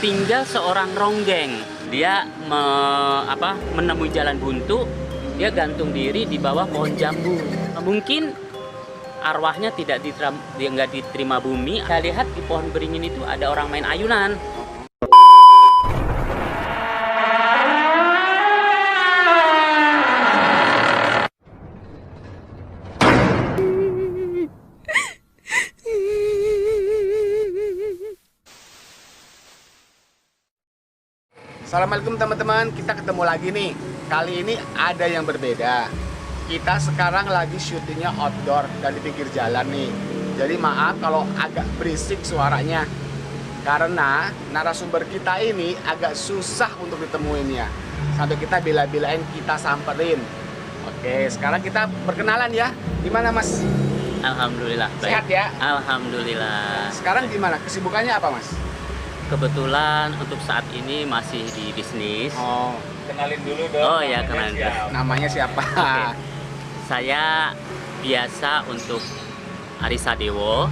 tinggal seorang ronggeng. Dia menemui jalan buntu, dia gantung diri di bawah pohon jambu. Mungkin arwahnya nggak diterima bumi. Saya lihat di pohon beringin itu ada orang main ayunan. Assalamualaikum teman-teman, kita ketemu lagi nih. Kali ini ada yang berbeda. Kita sekarang lagi syutingnya outdoor dan di pinggir jalan nih. Jadi maaf kalau agak berisik suaranya, karena narasumber kita ini agak susah untuk ditemuinnya. Sampai kita bila-bilain kita samperin. Oke, sekarang kita perkenalan ya. Gimana Mas? Alhamdulillah, baik. Sehat ya? Alhamdulillah. Sekarang gimana? Kesibukannya apa Mas? Kebetulan untuk saat ini masih di bisnis. Oh, Kenalin dulu dong. Oh ya, kenalin dulu. namanya siapa? Oke. Saya biasa untuk Arisa Dewo.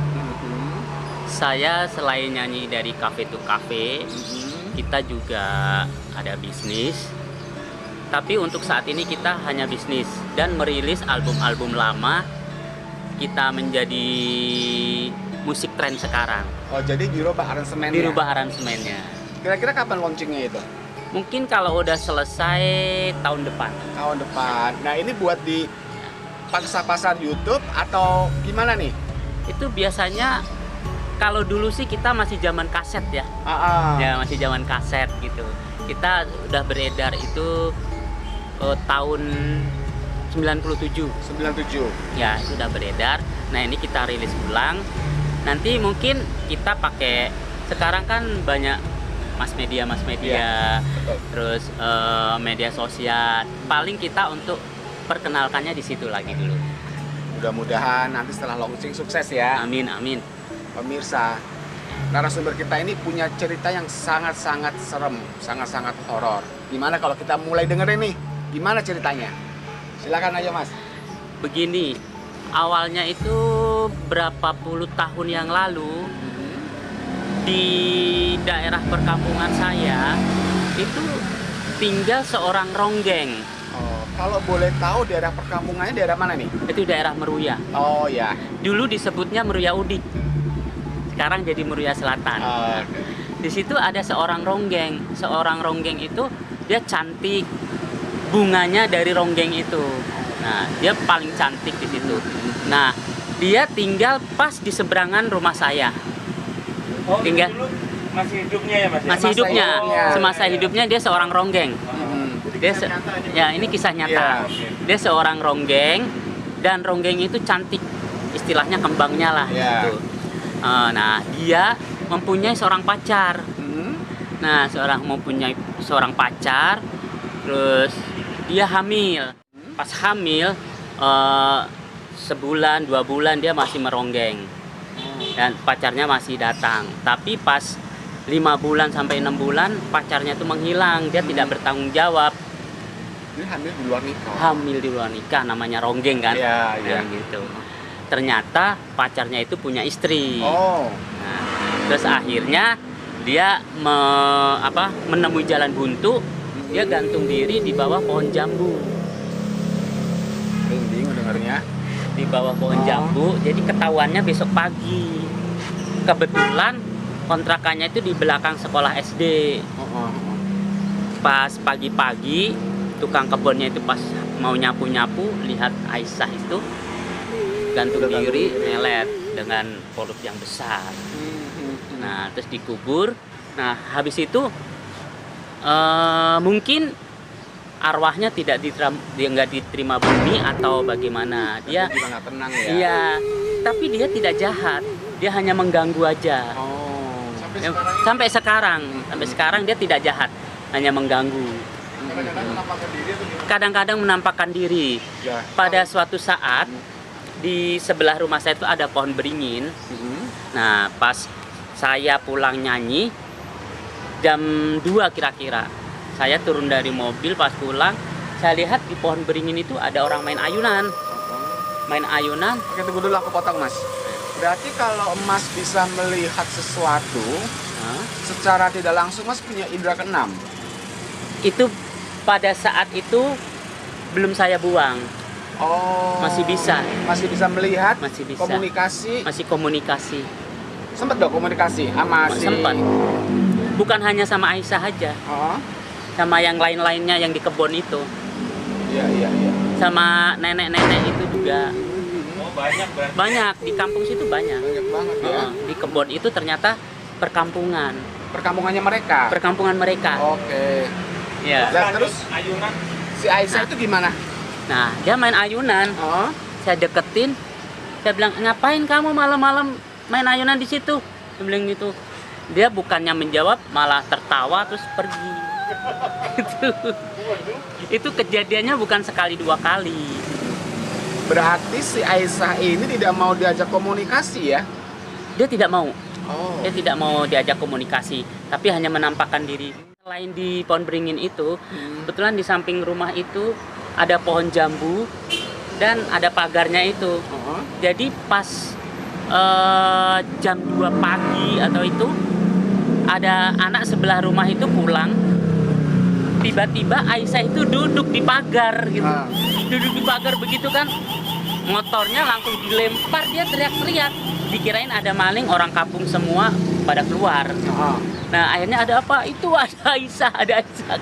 Saya selain nyanyi dari cafe to cafe, kita juga ada bisnis. Tapi untuk saat ini kita hanya bisnis dan merilis album-album lama. Kita menjadi musik tren sekarang. Oh, jadi dirubah aransemennya? Dirubah aransemennya. Kira-kira kapan launchingnya itu? Mungkin kalau udah selesai tahun depan. Tahun depan. Nah, ini buat di pasar YouTube atau gimana nih? Itu biasanya kalau dulu sih kita masih zaman kaset ya. Ya, masih zaman kaset gitu. Kita udah beredar itu tahun 97. 97. Ya, itu udah beredar. Nah, ini kita rilis ulang. Nanti mungkin kita pakai, sekarang kan banyak mass media, Ya, terus media sosial. Paling kita untuk perkenalkannya di situ lagi dulu. Mudah-mudahan nanti setelah launching sukses ya. Amin, amin. Pemirsa, narasumber kita ini punya cerita yang sangat-sangat serem, sangat-sangat horor. Gimana kalau kita mulai dengerin nih? Gimana ceritanya? Silakan aja Mas. Begini, awalnya itu berapa puluh tahun yang lalu di daerah perkampungan saya itu tinggal seorang ronggeng. Oh, kalau boleh tahu daerah perkampungannya daerah mana nih? Itu daerah Meruya. Oh ya. Dulu disebutnya Meruya Udik. Sekarang jadi Meruya Selatan. Di situ ada seorang ronggeng. Seorang ronggeng itu dia cantik. Bunganya dari ronggeng itu. Nah, dia paling cantik di situ. Nah, dia tinggal pas di seberangan rumah saya. Oh, tinggal dulu masih hidupnya ya Mas? masih hidupnya. hidupnya. Semasa hidupnya dia seorang ronggeng. Ya, ini kisah nyata. Iya. Dia seorang ronggeng dan ronggeng itu cantik. Istilahnya kembangnya lah Iya. gitu. Nah, dia mempunyai seorang pacar. Nah, mempunyai seorang pacar, terus dia hamil. Pas hamil, sebulan, 2 bulan dia masih meronggeng. Dan pacarnya masih datang. Tapi pas 5 bulan sampai 6 bulan, pacarnya itu menghilang. Dia tidak bertanggung jawab. Ini hamil di luar nikah. Hamil di luar nikah, namanya ronggeng kan? Iya, iya. Nah, gitu. Ternyata pacarnya itu punya istri. Oh. Nah, terus akhirnya dia menemui jalan buntu, dia gantung diri di bawah pohon jambu. Merinding dengarnya. Di bawah pohon jambu, jadi ketahuannya besok pagi. Kebetulan kontrakannya itu di belakang sekolah SD. Pas pagi-pagi, tukang kebunnya itu pas mau nyapu-nyapu, lihat Aisyah itu gantung diri, melet dengan perut yang besar. Nah, terus dikubur. Nah, habis itu mungkin arwahnya nggak diterima bumi atau bagaimana. Dia juga nggak tenang ya. Iya, tapi dia tidak jahat. Dia hanya mengganggu aja. Oh. Sampai sekarang dia tidak jahat, hanya mengganggu. Kadang-kadang menampakkan diri atau gimana? Kadang-kadang menampakkan diri. Ya. Pada suatu saat di sebelah rumah saya itu ada pohon beringin. Nah, pas saya pulang nyanyi jam 2 kira-kira, saya turun dari mobil. Pas pulang, saya lihat di pohon beringin itu ada orang main ayunan. Oke, tunggu dulu, aku potong Mas. Berarti kalau Mas bisa melihat sesuatu, secara tidak langsung Mas punya indera keenam. Itu pada saat itu belum saya buang, Oh. masih bisa, Masih bisa melihat, masih bisa, komunikasi. masih komunikasi. Sempat dong komunikasi sama si. Sempat. Bukan hanya sama Aisyah aja, Oh. sama yang lain-lainnya yang di kebun itu, Iya, iya, iya. sama nenek-nenek itu juga Oh, banyak berarti. banyak di kampung situ banyak. Banyak banget ya. Di kebun itu ternyata perkampungan, Perkampungannya mereka. perkampungan mereka. Oke. Ya. Lah, terus ayunan. si Aisyah itu gimana? Nah, dia main ayunan. Oh. Saya deketin, saya bilang, ngapain kamu malam-malam main ayunan di situ? Saya bilang gitu. Dia bukannya menjawab, malah tertawa terus pergi. Itu kejadiannya bukan sekali dua kali. Berarti si Aisyah ini tidak mau diajak komunikasi ya? Dia tidak mau, Oh. dia tidak mau diajak komunikasi, tapi hanya menampakkan diri. Selain di pohon beringin itu, kebetulan di samping rumah itu ada pohon jambu dan ada pagarnya itu. Oh. Jadi pas jam 2 pagi atau itu ada anak sebelah rumah itu pulang, tiba-tiba Aisyah itu duduk di pagar gitu. Ah. Duduk di pagar begitu kan, motornya langsung dilempar, dia teriak-teriak, dikirain ada maling, orang kampung semua pada keluar. Oh. Nah akhirnya ada apa? Itu ada Aisyah, ada Aisyah.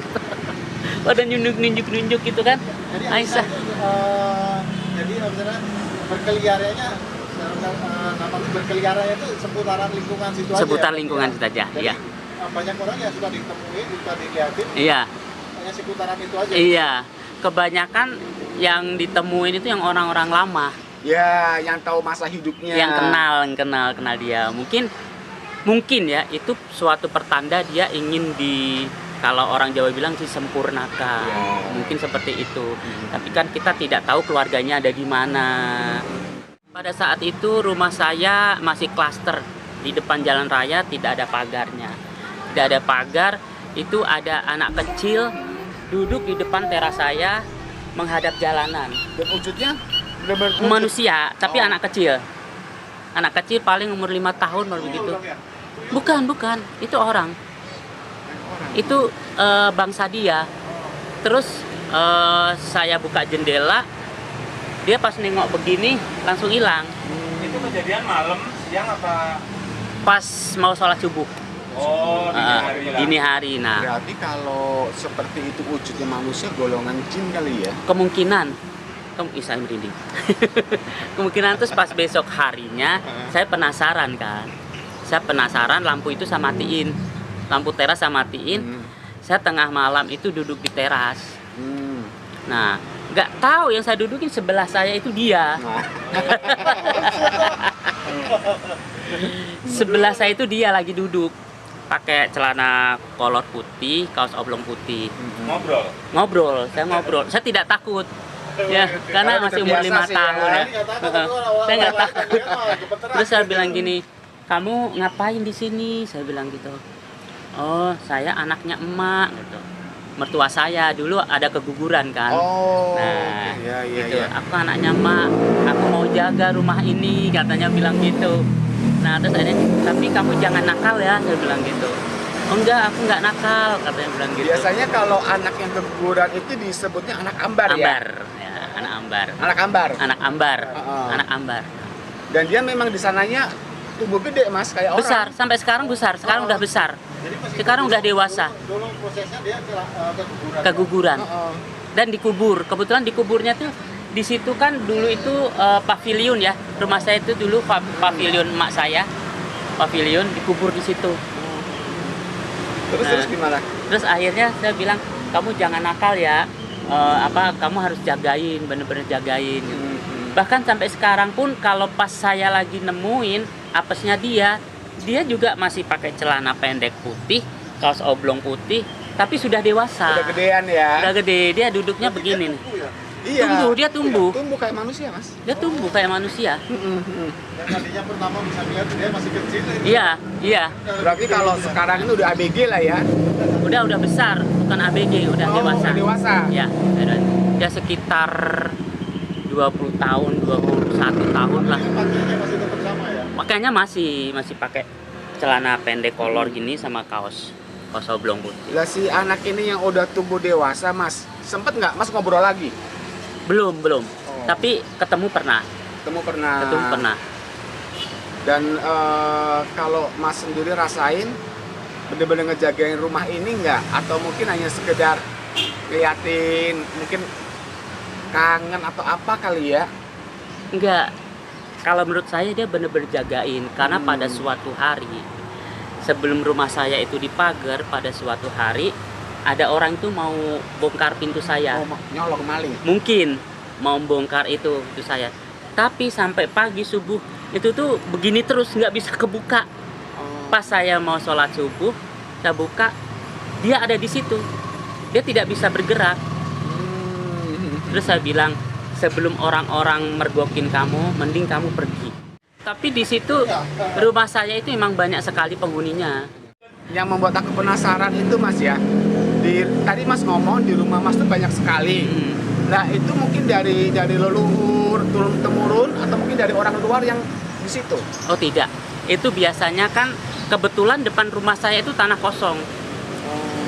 Pada nunjuk-nunjuk gitu kan, Jadi Aisyah. Jadi misalnya berkeliarannya berkeliarannya itu seputaran lingkungan situ aja. Seputar ya? lingkungan Ya. saja, Jadi, iya. banyak orang yang sudah ditemuin, sudah dilihatin, Iya, hanya seputaran itu aja. iya. Kebanyakan yang ditemuin itu yang orang-orang lama, Ya, yang tahu masa hidupnya. yang kenal dia. Mungkin ya itu suatu pertanda dia ingin kalau orang Jawa bilang disempurnakan. Ya. Mungkin seperti itu. Tapi kan kita tidak tahu keluarganya ada di mana. Pada saat itu rumah saya masih klaster di depan jalan raya, tidak ada pagarnya. Tidak ada pagar, itu ada anak kecil duduk di depan teras saya menghadap jalanan. Dan wujudnya benar-benar wujud. Manusia, tapi Oh. anak kecil. Anak kecil paling umur 5 tahun baru begitu. Bukan, itu orang. Itu bangsa dia. Terus saya buka jendela, dia pas nengok begini langsung hilang. Itu kejadian malam, siang apa? Pas mau sholat subuh, Oh, dini hari lah. dini hari. Nah, Berarti kalau seperti itu wujudnya manusia golongan jin kali ya? kemungkinan saya merinding. Kemungkinan terus pas besok harinya saya penasaran kan. Saya penasaran, lampu itu saya matiin. Lampu teras saya matiin. Saya tengah malam itu duduk di teras. Hmm. Nah, nggak tahu yang saya dudukin sebelah saya itu dia. Nah, Sebelah saya itu dia lagi duduk. Pakai celana kolor putih, kaos oblong putih. Ngobrol. Saya ngobrol. Saya tidak takut. Ya, karena Karena masih umur terbiasa 5 sih tahun ya. ya. Saya nggak takut. Terus saya bilang gini, kamu ngapain di sini? Saya bilang gitu. Oh, saya anaknya emak gitu. Mertua saya dulu ada keguguran kan. oh, Nah, iya, iya, gitu. iya. Aku anaknya emak, aku mau jaga rumah ini, katanya bilang gitu. Nah, terus akhirnya, tapi kamu jangan nakal ya, saya bilang gitu. Oh enggak, aku nggak nakal, katanya bilang gitu. Biasanya kalau anak yang keguguran itu disebutnya anak ambar, ambar, ya? ya, anak ambar. Anak ambar. Anak ambar, Heeh. anak ambar. Dan dia memang di sananya tumbuh gede mas, kayak Besar, orang. sampai sekarang besar, sekarang udah besar. Jadi masih Sekarang udah dewasa, Dulu prosesnya dia keguguran. keguguran. Heeh. Dan dikubur. Kebetulan dikuburnya tuh di situ kan dulu itu pavilion ya. Rumah saya itu dulu pavilion emak saya. Pavilion dikubur di situ. Terus Nah. terus gimana? Terus akhirnya saya bilang, kamu jangan nakal ya. Kamu harus jagain, bener-bener jagain. Gitu. Bahkan sampai sekarang pun kalau pas saya lagi nemuin apesnya dia juga masih pakai celana pendek putih, kaos oblong putih, tapi sudah dewasa. Udah gedean ya? Udah gede, dia duduknya begini nih. Iya. Tumbuh, dia tumbuh. Tumbuh kayak manusia mas. Dia tumbuh kayak manusia. Dan tadinya pertama bisa lihat dia masih kecil. Iya, iya. Berarti kalau sekarang ini udah ABG lah ya? Udah besar, bukan ABG, udah Oh, dewasa. udah dewasa. Ya, dia sekitar 20 tahun, 21 tahun lah. Pakaiannya masih tetap sama ya. Makanya masih pakai celana pendek kolor gini sama kaos oblong putih. Lah si anak ini yang udah tumbuh dewasa, Mas, sempet nggak Mas ngobrol lagi? Belum. Oh. Tapi ketemu pernah. Ketemu pernah. Dan kalau Mas sendiri rasain bener-bener ngejagain rumah ini nggak? Atau mungkin hanya sekedar liatin, mungkin kangen atau apa kali ya? Enggak. Kalau menurut saya dia bener-bener jagain karena pada suatu hari sebelum rumah saya itu dipagar, pada suatu hari ada orang itu mau bongkar pintu saya. Oh, nyolong maling. Mungkin mau bongkar itu saya. Tapi sampai pagi subuh itu tuh begini terus nggak bisa kebuka. Pas saya mau sholat subuh, saya buka, dia ada di situ. Dia tidak bisa bergerak. Terus saya bilang, sebelum orang-orang mergokin kamu, mending kamu pergi. Tapi di situ rumah saya itu memang banyak sekali penghuninya. Yang membuat aku penasaran itu Mas ya, tadi Mas ngomong di rumah Mas tuh banyak sekali. Nah itu mungkin dari leluhur turun temurun atau mungkin dari orang luar yang di situ? Oh tidak, itu biasanya kan kebetulan depan rumah saya itu tanah kosong.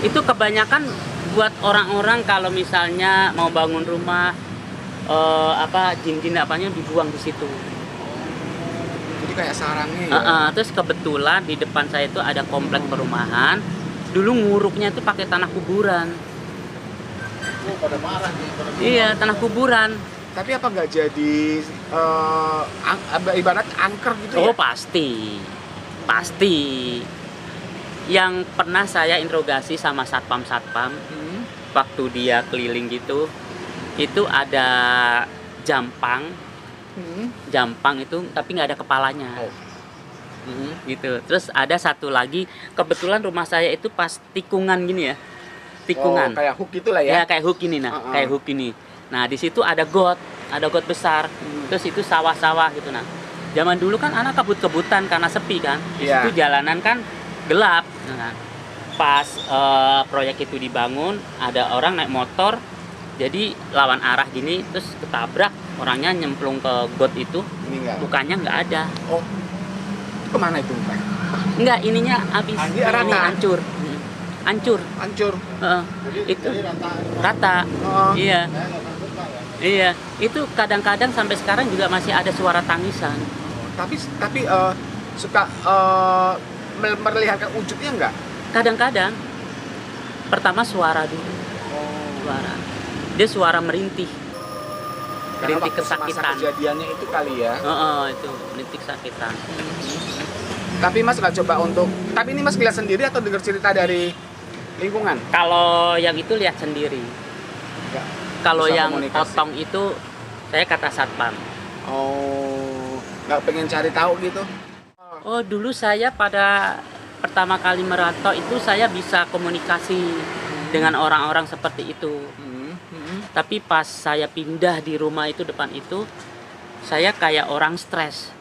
Itu kebanyakan buat orang-orang kalau misalnya mau bangun rumah, jin-jin apanya dibuang di situ. Jadi kayak sarangnya ya? Terus kebetulan di depan saya itu ada komplek perumahan. Dulu nguruknya itu pakai tanah kuburan. Oh, pada marah nih. Iya, tanah kuburan. Tapi apa nggak jadi ibarat angker gitu ya? Oh pasti. Yang pernah saya interogasi sama satpam waktu dia keliling gitu, itu ada jampang itu tapi nggak ada kepalanya. Gitu. Terus ada satu lagi, kebetulan rumah saya itu pas tikungan gini ya, tikungan. Kayak hook itulah ya? Ya kayak hook ini kayak hook ini. Nah di situ ada got besar. Terus itu sawah-sawah gitu. Nah zaman dulu kan anak kebut-kebutan karena sepi kan. Di situ jalanan kan gelap. Nah, pas proyek itu dibangun, ada orang naik motor, jadi lawan arah gini, terus ketabrak, orangnya nyemplung ke got itu, bukannya nggak ada. Oh, kemana itu Pak? Nggak, ininya habis, ini hancur. Itu rata. Iya. Iya, itu kadang-kadang sampai sekarang juga masih ada suara tangisan. Tapi suka memperlihatkan wujudnya nggak? Kadang-kadang. Pertama suara dulu. Suara. Dia suara merintih. Merintih kesakitan. Masa kejadiannya itu kali ya? Itu merintih kesakitan. Tapi Mas nggak coba untuk. Tapi ini Mas lihat sendiri atau dengar cerita dari lingkungan? Kalau yang itu lihat sendiri. Kalau yang potong itu saya kata satpam. Oh, nggak pengen cari tahu gitu? Oh, dulu saya pada pertama kali merantau itu saya bisa komunikasi dengan orang-orang seperti itu. Tapi pas saya pindah di rumah itu depan itu, saya kayak orang stres.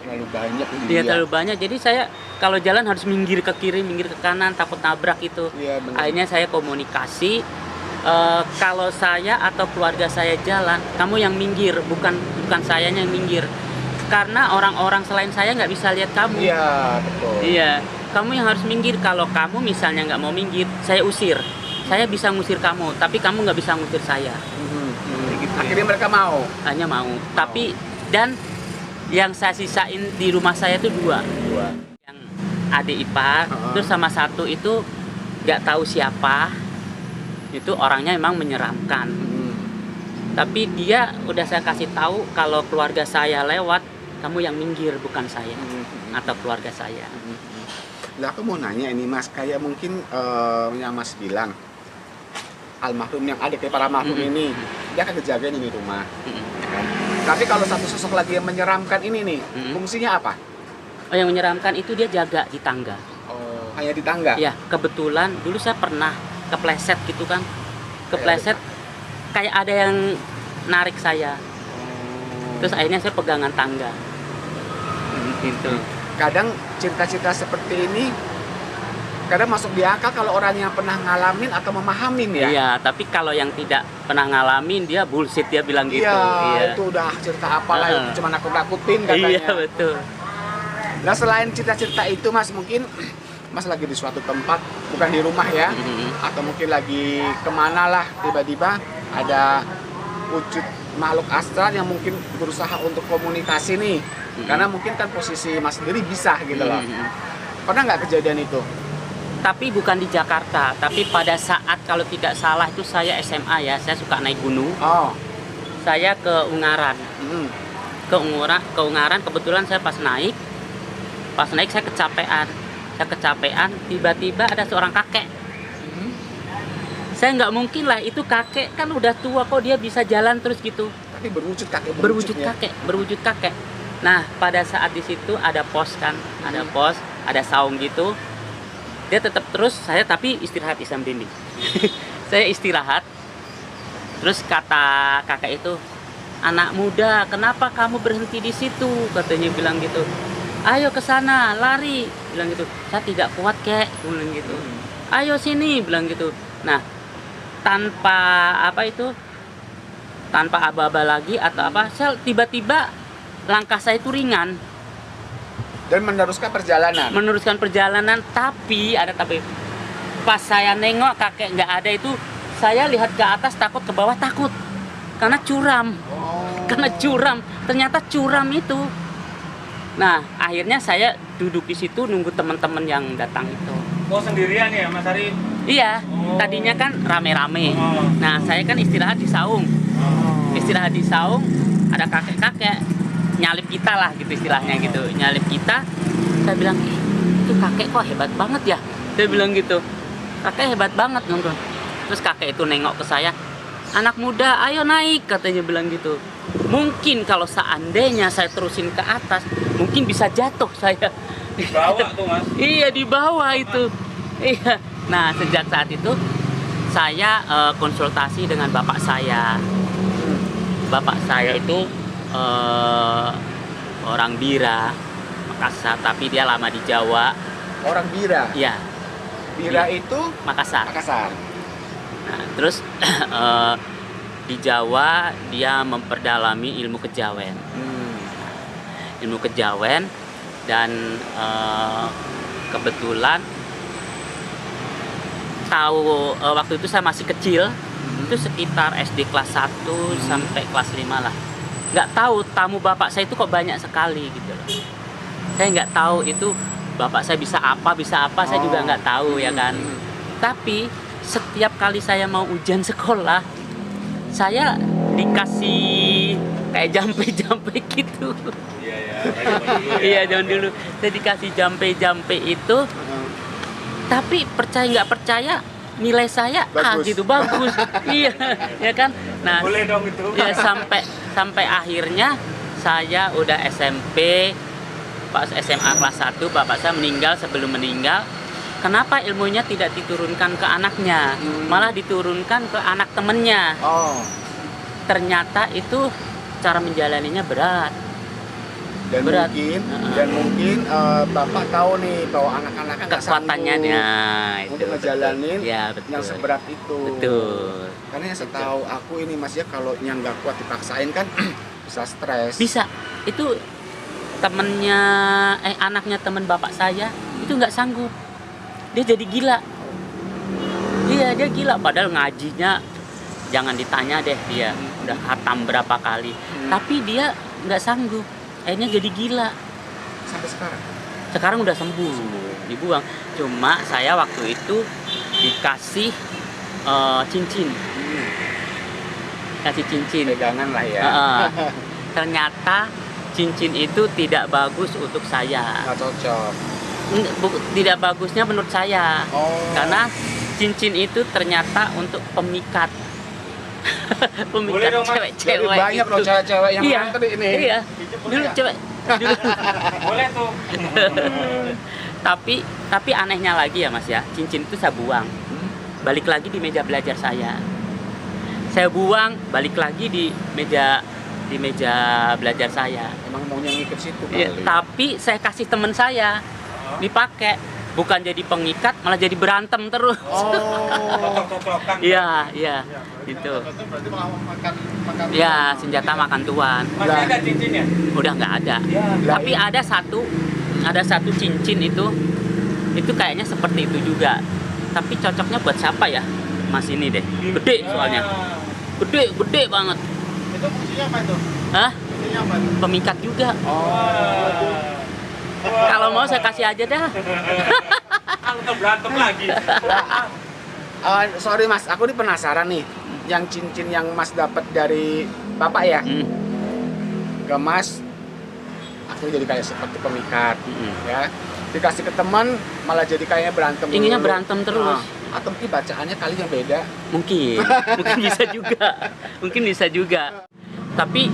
Terlalu banyak. Dia terlalu banyak. Jadi saya kalau jalan harus minggir ke kiri, minggir ke kanan, takut nabrak itu. Iya, akhirnya saya komunikasi. Kalau saya atau keluarga saya jalan, kamu yang minggir, bukan sayanya yang minggir. Karena orang-orang selain saya nggak bisa lihat kamu. Iya, betul. Iya, kamu yang harus minggir. Kalau kamu misalnya nggak mau minggir, saya usir. Saya bisa ngusir kamu, tapi kamu nggak bisa ngusir saya. Gitu. Akhirnya mereka mau. Hanya mau. Tapi dan yang saya sisain di rumah saya itu dua. Yang adik ipar, terus sama satu itu nggak tahu siapa. Itu orangnya memang menyeramkan. Tapi dia udah saya kasih tahu kalau keluarga saya lewat, kamu yang minggir, bukan saya atau keluarga saya. Lah aku mau nanya ini Mas, kayak mungkin yang Mas bilang almarhum yang adik para almarhum ini dia akan dijagain ini rumah. Kan? Tapi kalau satu sosok lagi yang menyeramkan ini nih, fungsinya apa? Oh, yang menyeramkan itu dia jaga di tangga. Oh, hanya di tangga? Ya, kebetulan dulu saya pernah kepleset gitu kan. Kepleset kayak ada yang narik saya. Terus akhirnya saya pegangan tangga. Gitu. Kadang cerita-cerita seperti ini kadang masuk di akal kalau orang yang pernah ngalamin atau memahamin ya. Iya, tapi kalau yang tidak pernah ngalamin dia bullshit, dia bilang gitu. Iya, itu udah cerita apalah itu cuma nakut-nakutin katanya. Iya, betul. Nah selain cerita-cerita itu Mas, mungkin Mas lagi di suatu tempat, bukan di rumah ya, atau mungkin lagi kemana lah, tiba-tiba ada wujud makhluk astral yang mungkin berusaha untuk komunikasi nih, karena mungkin kan posisi Mas sendiri bisa gitu loh. Pernah nggak kejadian itu? Tapi bukan di Jakarta, tapi pada saat kalau tidak salah itu saya SMA ya, saya suka naik gunung. Oh. Saya ke Ungaran. Hmm. Ke Ungaran kebetulan saya pas naik saya kecapean, tiba-tiba ada seorang kakek. Saya nggak mungkin lah, itu kakek kan udah tua kok dia bisa jalan terus gitu. Tapi berwujud kakek. Berwujud kakek. Nah, pada saat di situ ada pos kan, ada saung gitu. Dia tetap terus, saya tapi istirahat di samping dinding. Saya istirahat. Terus kata kakek itu, "Anak muda, kenapa kamu berhenti di situ?" Katanya bilang gitu. "Ayo ke sana, lari." Bilang gitu. "Saya tidak kuat, Kek." Bilang gitu. "Ayo sini." Bilang gitu. Nah, tanpa aba-aba lagi atau apa, saya tiba-tiba langkah saya itu ringan. Dan meneruskan perjalanan. Tapi pas saya nengok kakek nggak ada itu, saya lihat ke atas takut, ke bawah takut karena curam. Ternyata curam itu. Nah, akhirnya saya duduk di situ nunggu teman-teman yang datang itu. Oh, sendirian ya Mas Ari? Iya, tadinya kan rame-rame. Nah, saya kan istirahat di saung. Ada kakek-kakek nyalip kita lah gitu istilahnya gitu. Nyalip kita. Saya bilang, "Itu kakek kok hebat banget ya?" Dia bilang gitu. "Kakek hebat banget nonton." Terus kakek itu nengok ke saya, "Anak muda, ayo naik," katanya bilang gitu. Mungkin kalau seandainya saya terusin ke atas, mungkin bisa jatuh saya. Di bawah tuh Mas? Iya, di bawah itu. Iya. Nah, sejak saat itu saya konsultasi dengan bapak saya. Bapak saya itu orang Bira, Makassar, tapi dia lama di Jawa. Orang Bira? Iya. Bira itu? Makassar. Nah, terus di Jawa dia memperdalami ilmu kejawen. Ilmu kejawen dan kebetulan tahu waktu itu saya masih kecil, itu sekitar SD kelas 1 sampai kelas 5 lah. Nggak tahu tamu bapak saya itu kok banyak sekali gitu loh. Saya nggak tahu itu bapak saya bisa apa, saya juga nggak tahu ya kan. Tapi setiap kali saya mau ujian sekolah, saya dikasih kayak jampe-jampe gitu. Iya, zaman dulu saya dikasih jampe-jampe itu. Tapi percaya nggak percaya, nilai saya bagus. Iya, ya kan. Nah, boleh dong itu. Ya sampai akhirnya saya udah SMP, pas SMA kelas 1 bapak saya meninggal. Sebelum meninggal, kenapa ilmunya tidak diturunkan ke anaknya, malah diturunkan ke anak temennya. Ternyata itu cara menjalaninya berat. Dan mungkin bapak tahu nih bahwa anak-anaknya nggak kekuatannya sanggup untuk ngejalanin ya, yang seberat itu. Betul. Karena yang setahu aku ini Mas ya, kalau yang nggak kuat dipaksain kan bisa stres. Bisa. Itu anaknya teman bapak saya itu nggak sanggup. Dia jadi gila. Iya, dia gila. Padahal ngajinya jangan ditanya deh, dia udah khatam berapa kali. Tapi dia nggak sanggup. Akhirnya jadi gila. Sampai sekarang? Sekarang udah sembuh, dibuang. Cuma saya waktu itu dikasih cincin. Kasih cincin. Pegangan lah ya. Ternyata cincin itu tidak bagus untuk saya. Nggak cocok. Tidak bagusnya menurut saya. Karena cincin itu ternyata untuk pemikat. Pemikat cewek-cewek. Banyak loh cewek-cewek yang ngantri ini. Iya. Dulu cewek. Boleh tuh. Tapi anehnya lagi ya Mas ya, cincin itu saya buang. Balik lagi di meja belajar saya. Saya buang, balik lagi di meja belajar saya. Emang maunya ngikut situ kali. Ya, tapi saya kasih teman saya dipakai, bukan jadi pengikat, malah jadi berantem terus. Cocok-cocokan. Iya, gitu. Berarti makan Ya, senjata makan tuan. Masih ada cincinnya? Udah nggak ada. Ya. Tapi ada satu ada satu cincin itu kayaknya seperti itu juga. Tapi cocoknya buat siapa ya? Mas ini deh. Gede soalnya. Gede banget. Itu fungsinya apa itu? Hah? Fungsinya apa itu? Pemikat juga. Wah. Kalau mau saya kasih aja dah. Kita berantem lagi. Sorry Mas, aku ini penasaran nih. Yang cincin yang Mas dapat dari Bapak ya, Hmm. ke Mas, aku jadi kayak seperti pemikat, Hmm. ya. Dikasih ke teman, malah jadi kayaknya berantem. Inginnya dulu. berantem terus. Atau mungkin bacaannya kali yang beda. Mungkin bisa juga. Tapi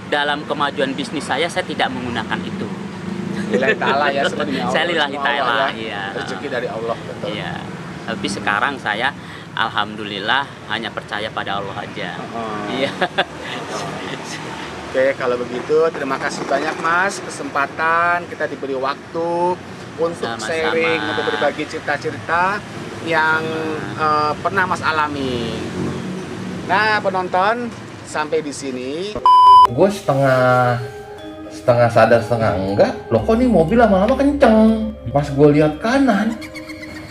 dalam kemajuan bisnis saya tidak menggunakan itu. Lillahi ta'ala ya, sebenarnya Allah. Saya lillahi Semua Allah ta'ala, ya. iya. Rezeki dari Allah, betul. Iya. Tapi sekarang saya alhamdulillah hanya percaya pada Allah aja. Iya. Oke, kalau begitu terima kasih banyak Mas, kesempatan kita diberi waktu untuk Sama-sama. sharing, untuk berbagi cerita-cerita yang pernah Mas alami. Nah, penonton, sampai di sini. Gue setengah sadar setengah enggak. Loh kok nih mobil lama-lama kenceng. Pas gue lihat kanan,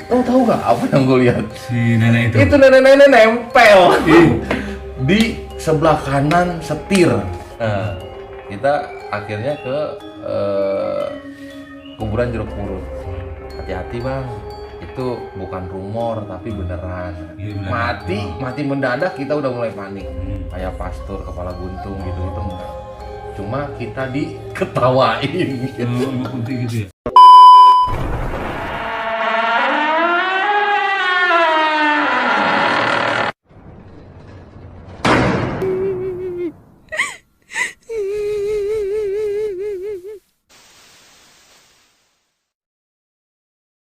lo tahu gak apa yang gue lihat? Si nenek Itu nenek-nenek nempel di sebelah kanan setir. Nah, kita akhirnya ke kuburan jeruk purut. Hati-hati bang, itu bukan rumor tapi beneran. Iya, beneran. Mati mendadak, kita udah mulai panik. Kayak pastur kepala buntung gitu enggak. Cuma kita diketawain gitu. Putih gitu ya.